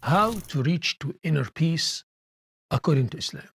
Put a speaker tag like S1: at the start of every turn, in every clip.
S1: how to reach to inner peace according to Islam.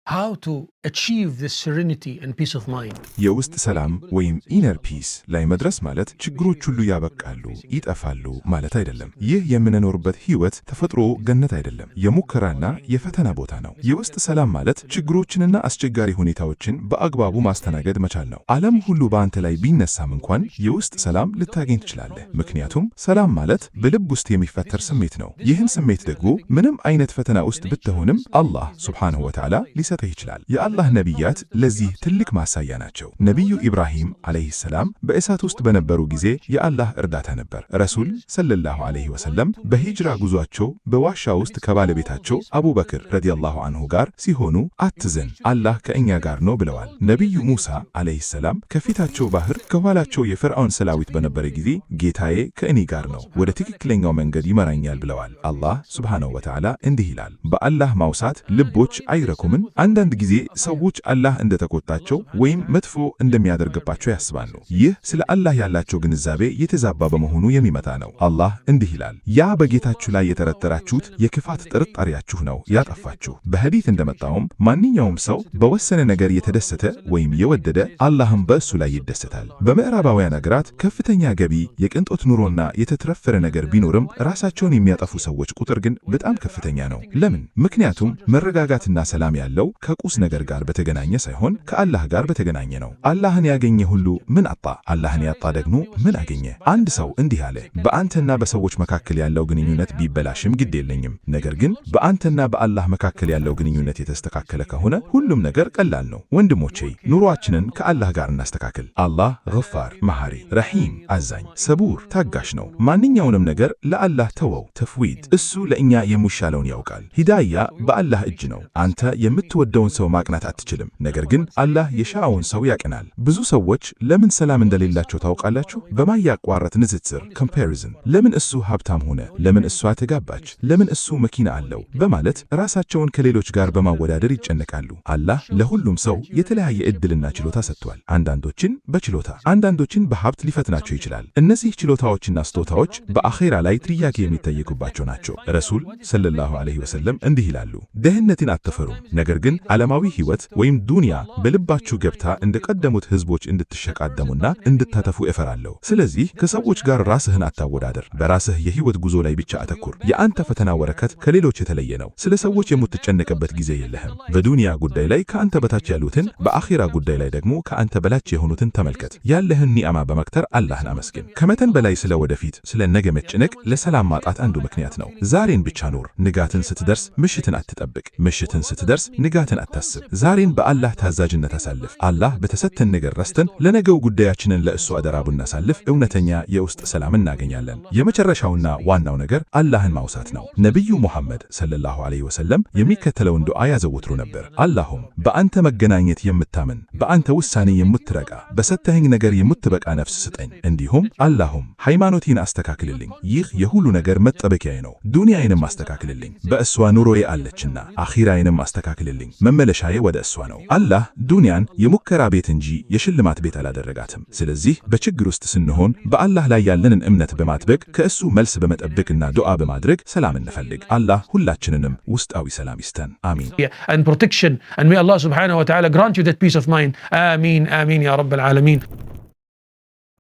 S1: How to achieve this serenity and peace of mind.
S2: የውስጥ ሰላም ወይም ኢነር ፒስ ላይ መድረስ ማለት ችግሮች ሁሉ ያበቃሉ፣ ይጠፋሉ ማለት አይደለም። ይህ የምንኖርበት ህይወት ተፈጥሮ ገነት አይደለም፣ የሙከራና የፈተና ቦታ ነው። የውስጥ ሰላም ማለት ችግሮችንና አስቸጋሪ ሁኔታዎችን በአግባቡ ማስተናገድ መቻል ነው። ዓለም ሁሉ በአንተ ላይ ቢነሳም እንኳን የውስጥ ሰላም ልታገኝ ትችላለህ። ምክንያቱም ሰላም ማለት በልብ ውስጥ የሚፈጠር ስሜት ነው። ይህን ስሜት ደግሞ ምንም አይነት ፈተና ውስጥ ብትሆንም አላህ ሱብሓነሁ ወተዓላ ሊሰጥህ ይችላል። የአላህ ነቢያት ለዚህ ትልቅ ማሳያ ናቸው። ነቢዩ ኢብራሂም ዓለይሂ ሰላም በእሳት ውስጥ በነበሩ ጊዜ የአላህ እርዳታ ነበር። ረሱል ሰለላሁ ዐለይሂ ወሰለም በሂጅራ ጉዟቸው በዋሻ ውስጥ ከባለቤታቸው አቡበክር ረዲየላሁ አንሁ ጋር ሲሆኑ አትዘን፣ አላህ ከእኛ ጋር ነው ብለዋል። ነቢዩ ሙሳ ዓለይሂ ሰላም ከፊታቸው ባህር ከኋላቸው የፈርዖን ሰራዊት በነበረ ጊዜ ጌታዬ ከእኔ ጋር ነው፣ ወደ ትክክለኛው መንገድ ይመራኛል ብለዋል። አላህ ሱብሓነሁ ወተዓላ እንዲህ ይላል፣ በአላህ ማውሳት ልቦች አይረኩምን? አንዳንድ ጊዜ ሰዎች አላህ እንደተቆጣቸው ወይም መጥፎ እንደሚያደርግባቸው ያስባሉ። ይህ ስለ አላህ ያላቸው ግንዛቤ የተዛባ በመሆኑ የሚመጣ ነው። አላህ እንዲህ ይላል፣ ያ በጌታችሁ ላይ የተጠራጠራችሁት የክፋት ጥርጣሬያችሁ ነው ያጠፋችሁ። በሐዲስ እንደመጣውም ማንኛውም ሰው በወሰነ ነገር የተደሰተ ወይም የወደደ አላህም በእሱ ላይ ይደሰታል። በምዕራባውያን አገራት ከፍተኛ ገቢ፣ የቅንጦት ኑሮና የተትረፈረ ነገር ቢኖርም ራሳቸውን የሚያጠፉ ሰዎች ቁጥር ግን በጣም ከፍተኛ ነው። ለምን? ምክንያቱም መረጋጋትና ሰላም ያለው ከቁስ ነገር ጋር በተገናኘ ሳይሆን ከአላህ ጋር በተገናኘ ነው። አላህን ያገኘ ሁሉ ምን አጣ? አላህን ያጣ ደግሞ ምን አገኘ? አንድ ሰው እንዲህ አለ፣ በአንተና በሰዎች መካከል ያለው ግንኙነት ቢበላሽም ግድ የለኝም፣ ነገር ግን በአንተና በአላህ መካከል ያለው ግንኙነት የተስተካከለ ከሆነ ሁሉም ነገር ቀላል ነው። ወንድሞቼ ኑሮአችንን ከአላህ ጋር እናስተካክል። አላህ ገፋር፣ መሐሪ፣ ረሂም፣ አዛኝ፣ ሰቡር፣ ታጋሽ ነው። ማንኛውንም ነገር ለአላህ ተወው፣ ተፍዊድ። እሱ ለእኛ የሚሻለውን ያውቃል። ሂዳያ በአላህ እጅ ነው። አንተ የምትወደውን ሰው ማቅናት አትችልም፣ ነገር ግን አላህ የሻውን ሰው ያቀናል። ብዙ ሰዎች ለምን ሰላም እንደሌላቸው ታውቃላችሁ? በማያቋርጥ ንጽጽር ኮምፓሪዝን። ለምን እሱ ሀብታም ሆነ? ለምን እሷ ተጋባች? ለምን እሱ መኪና አለው? በማለት ራሳቸውን ከሌሎች ጋር በማወዳደር ይጨነቃሉ። አላህ ለሁሉም ሰው የተለያየ ዕድልና ችሎታ ሰጥቷል። አንዳንዶችን በችሎታ አንዳንዶችን በሀብት ሊፈትናቸው ይችላል። እነዚህ ችሎታዎችና ስጦታዎች በአኼራ ላይ ጥያቄ የሚጠየቁባቸው ናቸው። ረሱል ሰለላሁ ዐለይሂ ወሰለም እንዲህ ይላሉ፣ ድህነትን አትፈሩም፣ ነገር ግን ዓለማዊ ሕይወት ወይም ዱንያ በልባችሁ ገብታ እንደቀደሙት ህዝቦች እንድትሸቃደሙና እንድታተፉ እፈራለሁ። ስለዚህ ከሰዎች ጋር ራስህን አታወዳደር፣ በራስህ የህይወት ጉዞ ላይ ብቻ አተኩር። የአንተ ፈተና ወረከት ከሌሎች የተለየ ነው። ስለ ሰዎች የምትጨነቅበት ጊዜ የለህም። በዱንያ ጉዳይ ላይ ከአንተ በታች ያሉትን፣ በአኺራ ጉዳይ ላይ ደግሞ ከአንተ በላች የሆኑትን ተመልከት። ያለህን ኒዕማ በመክተር አላህን አመስግን። ከመጠን በላይ ስለ ወደፊት ስለ ነገ መጨነቅ ለሰላም ማጣት አንዱ ምክንያት ነው። ዛሬን ብቻ ኑር። ንጋትን ስትደርስ ምሽትን አትጠብቅ፣ ምሽትን ስትደርስ ንጋትን አታስብ። ዛሬን በአላህ ታዛዥነት አሳልፍ። አላህ በተሰተን ነገር ረስተን ለነገው ጉዳያችንን ለእሱ አደራ ብናሳልፍ እውነተኛ የውስጥ ሰላም እናገኛለን። የመጨረሻውና ዋናው ነገር አላህን ማውሳት ነው። ነቢዩ ሙሐመድ ሰለላሁ ዐለይሂ ወሰለም የሚከተለውን ዱዓ ያዘወትሩ ነበር። አላሁም በአንተ መገናኘት የምታምን፣ በአንተ ውሳኔ የምትረጋ፣ በሰጠኸኝ ነገር የምትበቃ ነፍስ ስጠኝ። እንዲሁም አላሁም ሃይማኖቴን አስተካክልልኝ፣ ይህ የሁሉ ነገር መጠበቂያዬ ነው። ዱንያዬንም አስተካክልልኝ፣ በእሷ ኑሮዬ አለችና፣ አኺራዬንም አስተካክልልኝ፣ መመለሻዬ ወደ እሷ ነው። አላህ ዱንያን የሙከራ ቤት እንጂ የሽልማት ቤት አላደረጋትም። ስለዚህ በችግር ውስጥ ስንሆን በአላህ ላይ ያለንን እምነት በማጥበቅ ከእሱ መልስ በመጠበቅና ዱዓ በማድረግ ሰላም እንፈልግ። አላህ ሁላችንንም ውስጣዊ ሰላም ይስጠን። አሚን።
S1: And protection, and may Allah subhanahu wa ta'ala grant you that peace of mind. Ameen, ameen ya Rabbal Alameen.